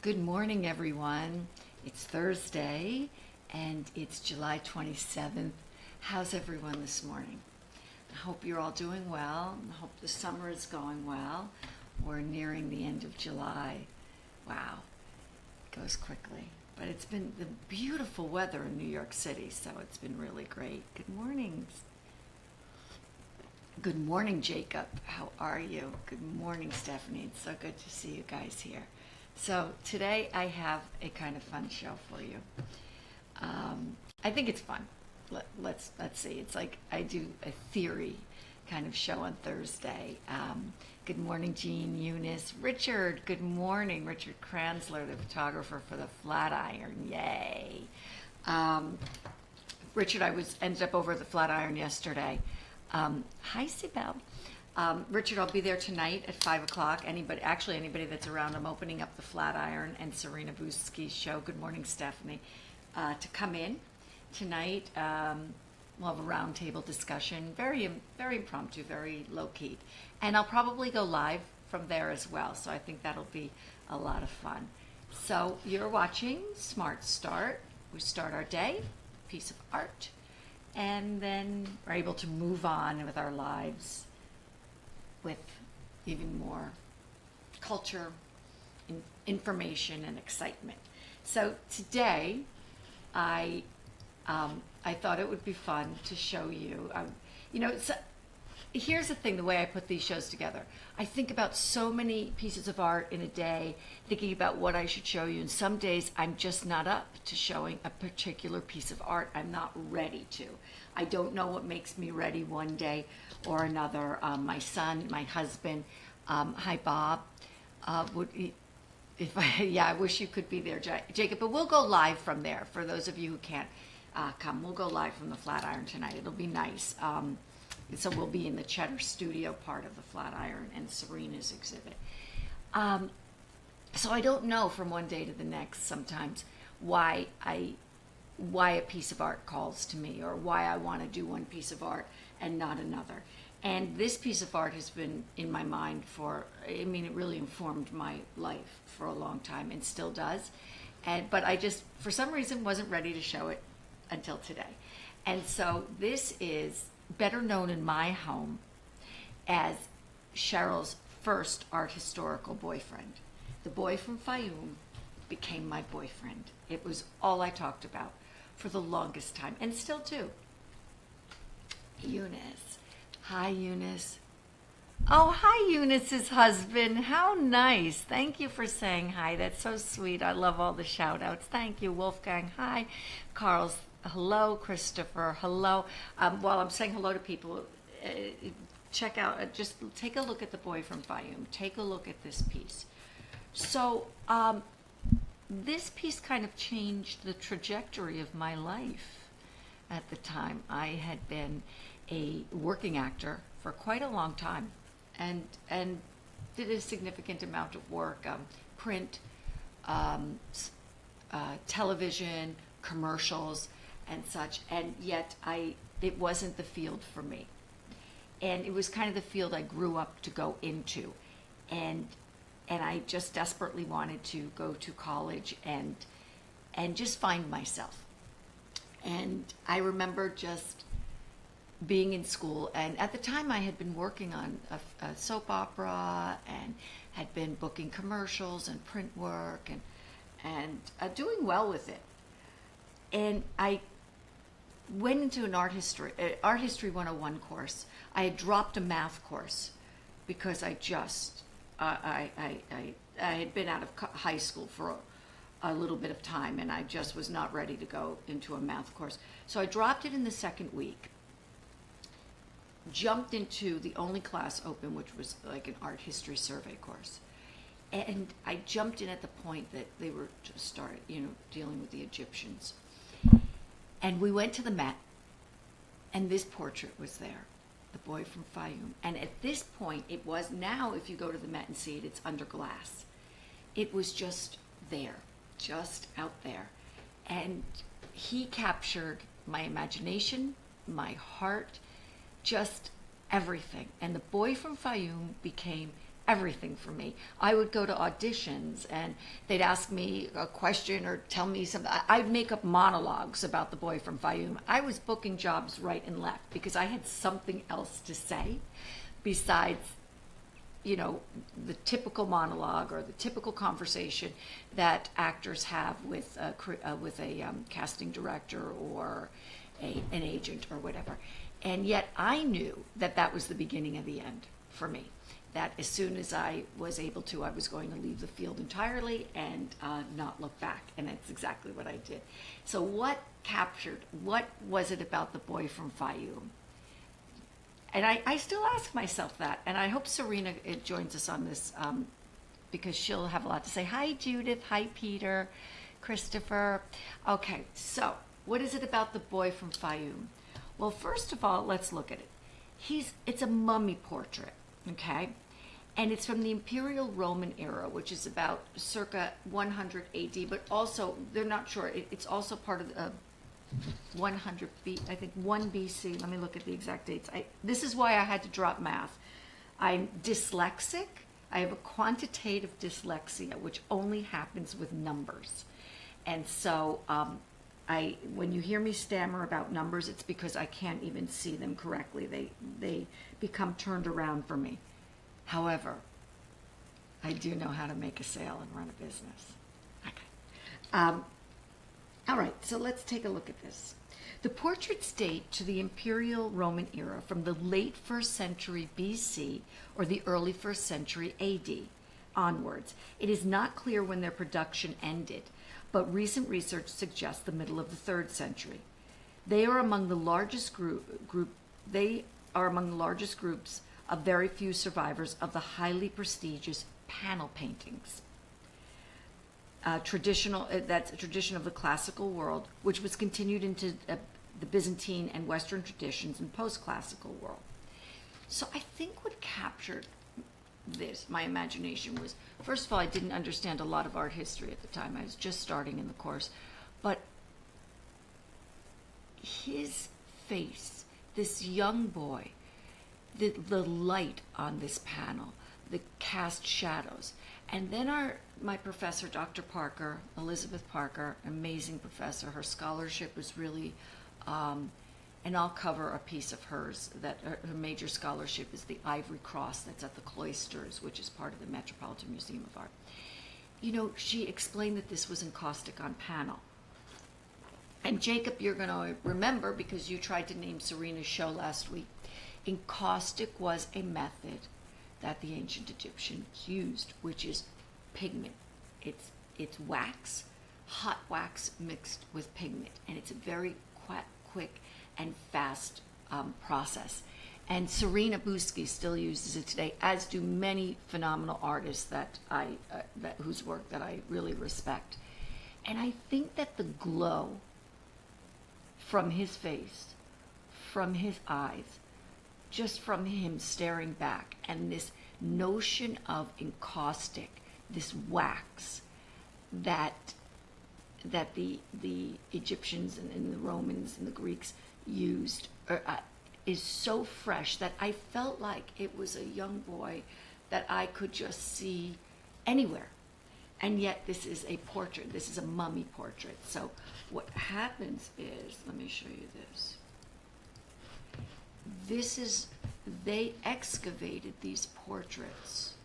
Good morning, everyone. It's Thursday and it's July 27th. How's everyone this morning? I hope you're all doing well. I hope the summer is going well. We're nearing the end of July. Wow, it goes quickly. But it's been the beautiful weather in New York City, so it's been really great. Good morning. Good morning, Jacob. How are you? Good morning, Stephanie. It's so good to see you guys here. So today I have a kind of fun show for you. I think it's fun. Let's see. It's like I do a theory kind of show on Thursday. Good morning, Jean, Eunice, Richard. Good morning, Richard Kranzler, the photographer for the Flatiron. Yay! Richard, ended up over at the Flatiron yesterday. Hi, Sibel. Richard, I'll be there tonight at 5 o'clock. Anybody that's around, I'm opening up the Flatiron and Serena Busski's show. Good morning, Stephanie. To come in tonight. We'll have a roundtable discussion. Very, very impromptu, very low key. And I'll probably go live from there as well. So I think that'll be a lot of fun. So you're watching Smart Start. We start our day, piece of art, and then we're able to move on with our lives with even more culture, information, and excitement. So today, I thought it would be fun to show you. Here's the thing: the way I put these shows together, I think about so many pieces of art in a day, thinking about what I should show you. And some days I'm just not up to showing a particular piece of art. I'm not ready to. I don't know what makes me ready one day or another. My son, my husband, hi Bob, I wish you could be there, Jacob. But we'll go live from there. For those of you who can't come, we'll go live from the Flatiron tonight. It'll be nice. So we'll be in the Cheddar Studio part of the Flatiron and Serena's exhibit. So I don't know from one day to the next sometimes why a piece of art calls to me, or why I want to do one piece of art and not another. And this piece of art has been in my mind it really informed my life for a long time and still does. But I just, for some reason, wasn't ready to show it until today. And so this is better known in my home as Cheryl's first art historical boyfriend. The boy from Fayoum became my boyfriend. It was all I talked about for the longest time, and still do. Eunice. Hi, Eunice. Oh, hi, Eunice's husband. How nice. Thank you for saying hi. That's so sweet. I love all the shout outs. Thank you, Wolfgang. Hi. Carl's hello. Christopher, hello. While I'm saying hello to people, check out, just take a look at the boy from Fayoum. Take a look at this piece. So, this piece kind of changed the trajectory of my life at the time. I had been a working actor for quite a long time and did a significant amount of work, print, television, commercials, and such, and yet it wasn't the field for me. And it was kind of the field I grew up to go into. And I just desperately wanted to go to college and just find myself. And I remember just being in school, and at the time I had been working on a soap opera and had been booking commercials and print work and doing well with it. And I went into an art history 101 course. I had dropped a math course because I had been out of high school for a little bit of time, and I just was not ready to go into a math course. So I dropped it in the second week, jumped into the only class open, which was like an art history survey course. And I jumped in at the point that they were just started, dealing with the Egyptians. And we went to the Met, and this portrait was there, the boy from Fayoum. And at this point, it was, now if you go to the Met and see it, it's under glass. It was just there, just out there. And he captured my imagination, my heart, just everything. And the boy from Fayoum became everything for me. I would go to auditions and they'd ask me a question or tell me something. I'd make up monologues about the boy from Fayoum. I was booking jobs right and left because I had something else to say besides, you know, the typical monologue or the typical conversation that actors have with a casting director or an agent or whatever. And yet I knew that that was the beginning of the end for me. That as soon as I was able to, I was going to leave the field entirely and not look back. And that's exactly what I did. So what was it about the boy from Fayoum? And I still ask myself that. And I hope Serena joins us on this because she'll have a lot to say. Hi, Judith. Hi, Peter. Christopher. Okay, so what is it about the boy from Fayoum? Well, first of all, let's look at it. It's a mummy portrait, okay? And it's from the Imperial Roman era, which is about circa 100 AD, but also, they're not sure, it's also part of the 100 B, I think 1 BC. Let me look at the exact dates. This is why I had to drop math. I'm dyslexic. I have a quantitative dyslexia, which only happens with numbers. And so when you hear me stammer about numbers, it's because I can't even see them correctly. They become turned around for me. However, I do know how to make a sale and run a business. Okay. All right, so let's take a look at this. The portraits date to the Imperial Roman era from the late 1st century BC or the early 1st century AD onwards. It is not clear when their production ended, but recent research suggests the middle of the 3rd century. They are among the largest groups of very few survivors of the highly prestigious panel paintings. That's a tradition of the classical world, which was continued into the Byzantine and Western traditions in post-classical world. So I think what captured my imagination was, first of all, I didn't understand a lot of art history at the time. I was just starting in the course. But his face, this young boy, the light on this panel, the cast shadows. And then my professor, Dr. Parker, Elizabeth Parker, amazing professor, her scholarship was really, and I'll cover a piece of hers, that her major scholarship is the Ivory Cross that's at the Cloisters, which is part of the Metropolitan Museum of Art. You know, she explained that this was encaustic on panel. And Jacob, you're going to remember because you tried to name Serena's show last week. Encaustic was a method that the ancient Egyptians used, which is pigment. It's wax, hot wax mixed with pigment, and it's a very quick and fast process. And Serena Buschi still uses it today, as do many phenomenal artists whose work that I really respect. And I think that the glow from his face, from his eyes, just from him staring back, and this notion of encaustic, this wax that the Egyptians and the Romans and the Greeks used is so fresh that I felt like it was a young boy that I could just see anywhere. And yet this is a portrait. This is a mummy portrait. So what happens is, let me show you this. They excavated these portraits.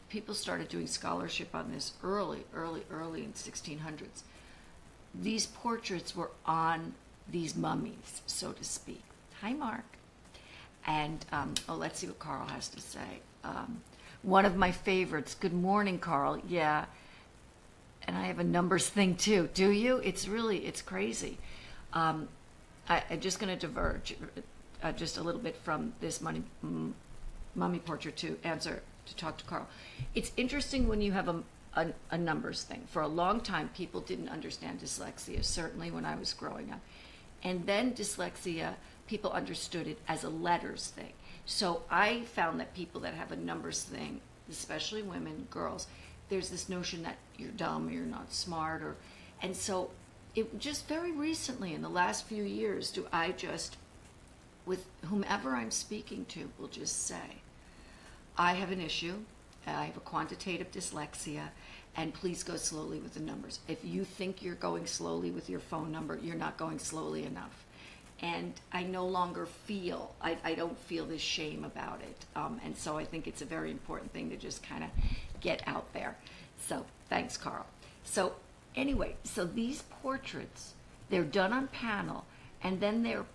People started doing scholarship on this early in 1600s. These portraits were on these mummies, so to speak. Hi, Mark. And, let's see what Carl has to say. One of my favorites. Good morning, Carl. Yeah. And I have a numbers thing too. Do you? It's crazy. I'm just going to diverge just a little bit from this mummy portrait to talk to Carl. It's interesting when you have a numbers thing. For a long time, people didn't understand dyslexia, certainly when I was growing up. And then dyslexia, people understood it as a letters thing. So I found that people that have a numbers thing, especially women, girls, there's this notion that you're dumb or you're not smart, and so it just very recently in the last few years do I just, with whomever I'm speaking to, will just say, I have an issue. I have a quantitative dyslexia, and please go slowly with the numbers. If you think you're going slowly with your phone number, you're not going slowly enough. And I no longer feel, I don't feel this shame about it. And so I think it's a very important thing to just kind of get out there. So thanks, Carl. So anyway, so these portraits, they're done on panel, and then they're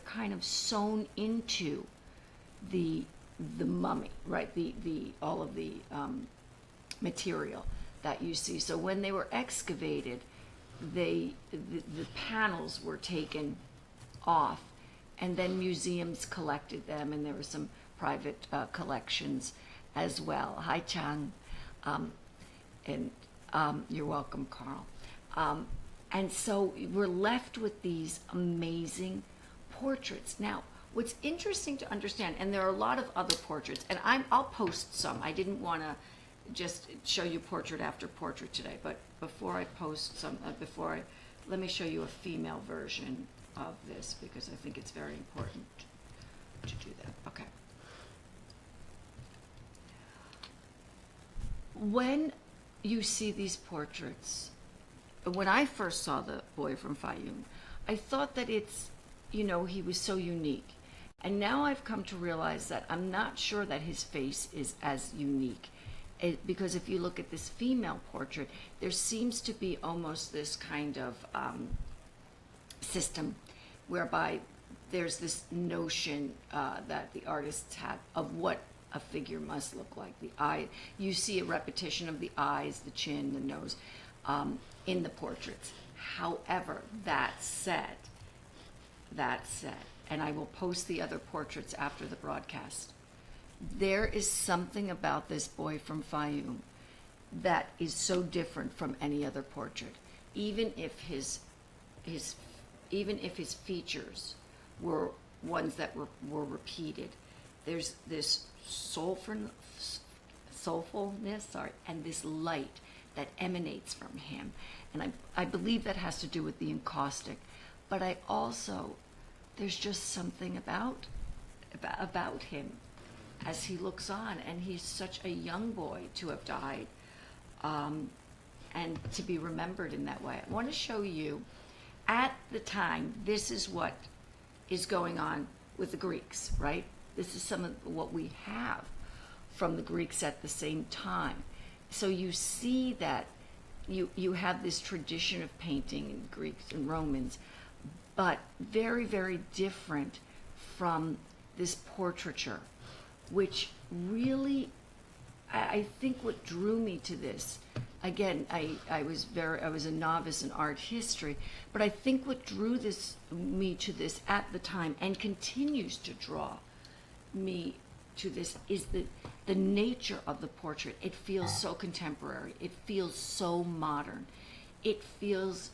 kind of sewn into the mummy, right? All of the material that you see. So when they were excavated, the panels were taken off, and then museums collected them, and there were some private collections as well. Hi, Chang, and you're welcome, Carl. And so we're left with these amazing portraits. Now, what's interesting to understand, and there are a lot of other portraits, and I'll post some. I didn't want to just show you portrait after portrait today, but before I post some, let me show you a female version of this, because I think it's very important to do that. Okay. When you see these portraits, when I first saw the boy from Fayoum, I thought that he was so unique. And now I've come to realize that I'm not sure that his face is as unique. Because if you look at this female portrait, there seems to be almost this kind of system whereby there's this notion that the artists have of what a figure must look like. The eye, you see a repetition of the eyes, the chin, the nose in the portraits. However, that said, and I will post the other portraits after the broadcast, there is something about this boy from Fayoum that is so different from any other portrait. Even if his features were ones that were repeated, there's this soulfulness, and this light that emanates from him. And I believe that has to do with the encaustic, but there's just something about him as he looks on, and he's such a young boy to have died, and to be remembered in that way. I want to show you, at the time, this is what is going on with the Greeks, right? This is some of what we have from the Greeks at the same time. So you see that you have this tradition of painting in Greeks and Romans, but very, very different from this portraiture, which really, I think what drew me to this, again, I was a novice in art history, but I think what drew me to this at the time and continues to draw me to this is the nature of the portrait. It feels so contemporary. It feels so modern. It feels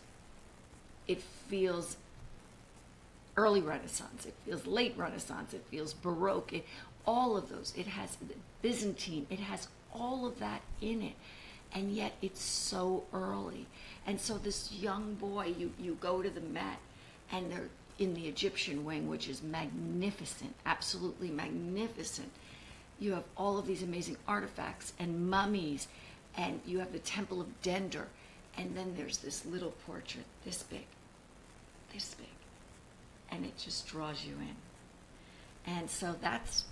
early Renaissance. It feels late Renaissance. It feels Baroque. All of those. It has Byzantine. It has all of that in it. And yet it's so early. And so this young boy, you go to the Met, and they're in the Egyptian wing, which is magnificent, absolutely magnificent. You have all of these amazing artifacts and mummies, and you have the Temple of Dender, and then there's this little portrait, this big, and it just draws you in. And so that's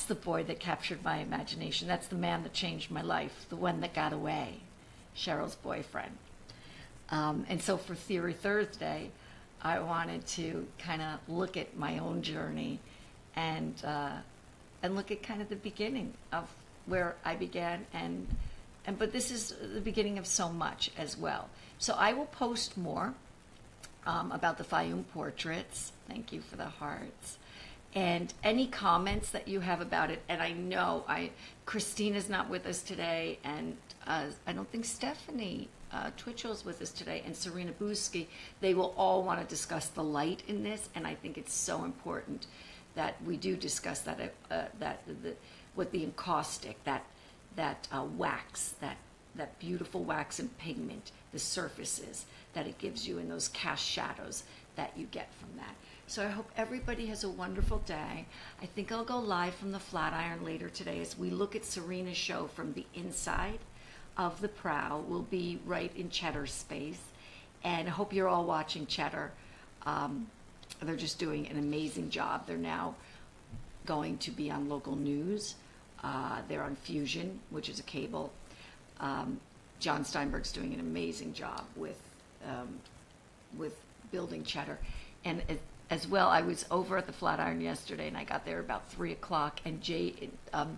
the boy that captured my imagination. That's the man that changed my life, the one that got away, Cheryl's boyfriend. And so for Theory Thursday, I wanted to kind of look at my own journey and look at kind of the beginning of where I began, but this is the beginning of so much as well. So I will post more about the Fayoum portraits. Thank you for the hearts. And any comments that you have about it. And I know Christina's not with us today, and I don't think Stephanie Twitchell's with us today, and Serena Busky. They will all want to discuss the light in this, and I think it's so important that we do discuss that with the encaustic, that wax, that beautiful wax and pigment, the surfaces that it gives you in those cast shadows that you get from that. So I hope everybody has a wonderful day. I think I'll go live from the Flatiron later today as we look at Serena's show from the inside of the prow. We'll be right in Cheddar's space. And I hope you're all watching Cheddar. They're just doing an amazing job. They're now going to be on local news. They're on Fusion, which is a cable. John Steinberg's doing an amazing job with building Cheddar. And as well, I was over at the Flatiron yesterday, and I got there about 3 o'clock, and Jay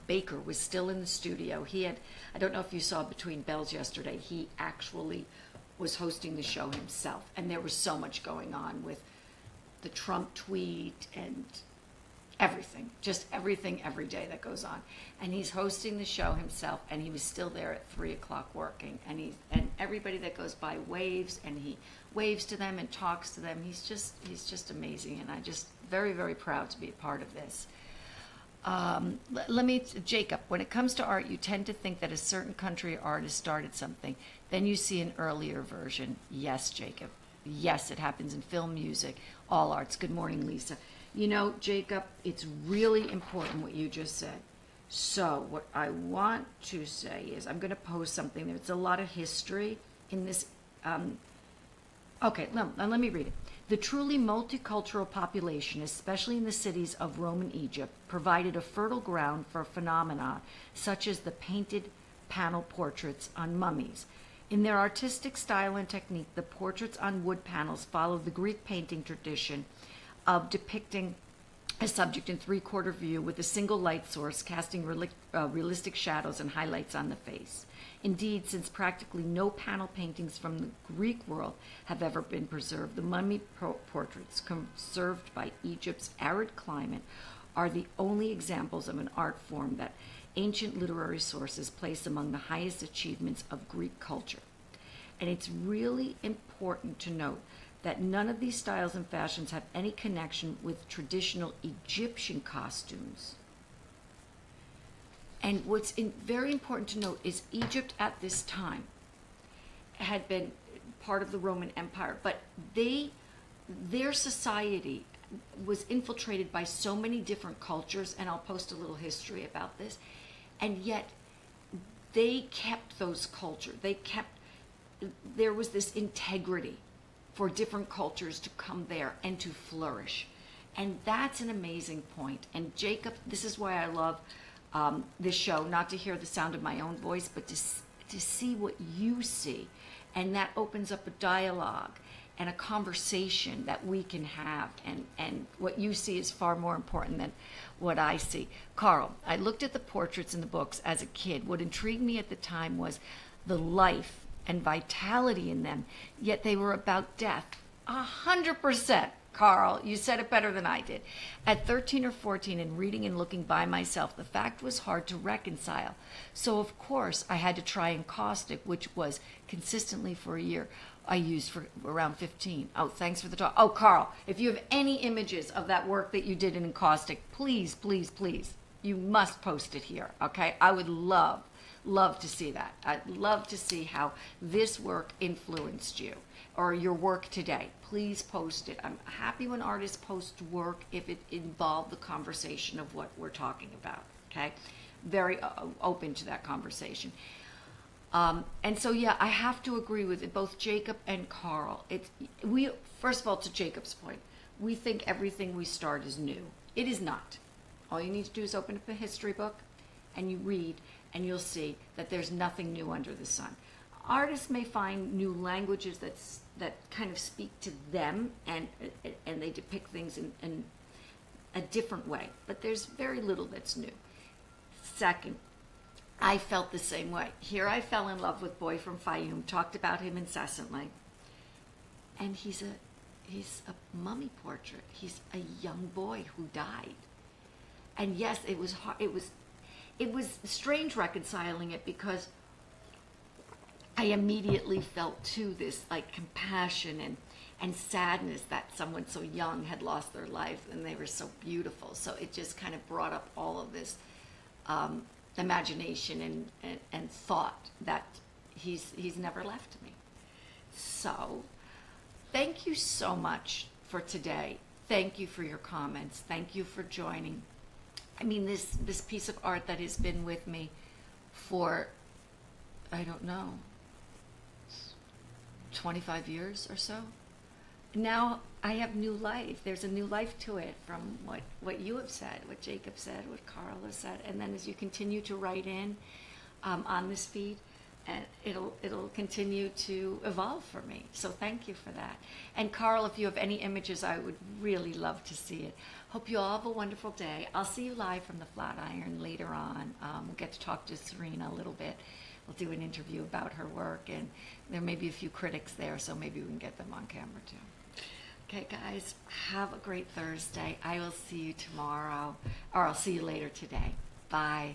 Baker was still in the studio. He had, I don't know if you saw Between Bells yesterday, he actually was hosting the show himself. And there was so much going on with the Trump tweet and everything, just everything every day that goes on. And he's hosting the show himself, and he was still there at 3 o'clock working. And everybody that goes by waves, and he waves to them and talks to them. He's just amazing, and I just very, very proud to be a part of this. Jacob, when it comes to art, you tend to think that a certain country or artist started something, then you see an earlier version. Yes, Jacob. Yes, it happens in film, music, all arts. Good morning, Lisa. You know, Jacob, it's really important what you just said. So what I want to say is I'm going to post something. There's a lot of history in this. Okay, let me read it. The truly multicultural population, especially in the cities of Roman Egypt, provided a fertile ground for phenomena such as the painted panel portraits on mummies. In their artistic style and technique, the portraits on wood panels follow the Greek painting tradition of depicting a subject in three-quarter view with a single light source casting realistic shadows and highlights on the face. Indeed, since practically no panel paintings from the Greek world have ever been preserved, the mummy portraits conserved by Egypt's arid climate are the only examples of an art form that ancient literary sources place among the highest achievements of Greek culture. And it's really important to note that none of these styles and fashions have any connection with traditional Egyptian costumes. And what's very important to note is Egypt at this time had been part of the Roman Empire, but their society was infiltrated by so many different cultures, and I'll post a little history about this, and yet they kept those cultures. There was this integrity for different cultures to come there and to flourish. And that's an amazing point. And Jacob, this is why I love this show, not to hear the sound of my own voice, but to see what you see. And that opens up a dialogue and a conversation that we can have. And what you see is far more important than what I see. Carl, I looked at the portraits in the books as a kid. What intrigued me at the time was the life and vitality in them, yet they were about death. 100%. Carl, you said it better than I did. At 13 or 14 and reading and looking by myself, the fact was hard to reconcile. So of course I had to try encaustic, which was consistently for a year. I used for around 15. Oh, thanks for the talk. Oh, Carl, if you have any images of that work that you did in encaustic, please, please, please, you must post it here, okay? I would love to see that. I'd love to see how this work influenced you or your work today. Please post it. I'm happy when artists post work if it involved the conversation of what we're talking about, okay? Very open to that conversation. And so, yeah, I have to agree with both Jacob and Carl. First of all, to Jacob's point, we think everything we start is new. It is not. All you need to do is open up a history book and you read, and you'll see that there's nothing new under the sun. Artists may find new languages that kind of speak to them, and they depict things in a different way, but there's very little that's new. Second, I felt the same way. Here I fell in love with Boy from Fayoum, talked about him incessantly, and he's a mummy portrait. He's a young boy who died. And yes, it was hard. It was strange reconciling it because I immediately felt too this like compassion and sadness that someone so young had lost their life and they were so beautiful. So it just kind of brought up all of this imagination and thought that he's never left me. So thank you so much for today. Thank you for your comments. Thank you for joining. I mean, this piece of art that has been with me for, I don't know, 25 years or so. Now I have new life. There's a new life to it from what you have said, what Jacob said, what Carl has said. And then as you continue to write in on this feed, and it'll continue to evolve for me. So thank you for that. And Carl, if you have any images, I would really love to see it. Hope you all have a wonderful day. I'll see you live from the Flatiron later on. We'll get to talk to Serena a little bit. We'll do an interview about her work, and there may be a few critics there, so maybe we can get them on camera too. Okay, guys, have a great Thursday. I will see you tomorrow, or I'll see you later today. Bye.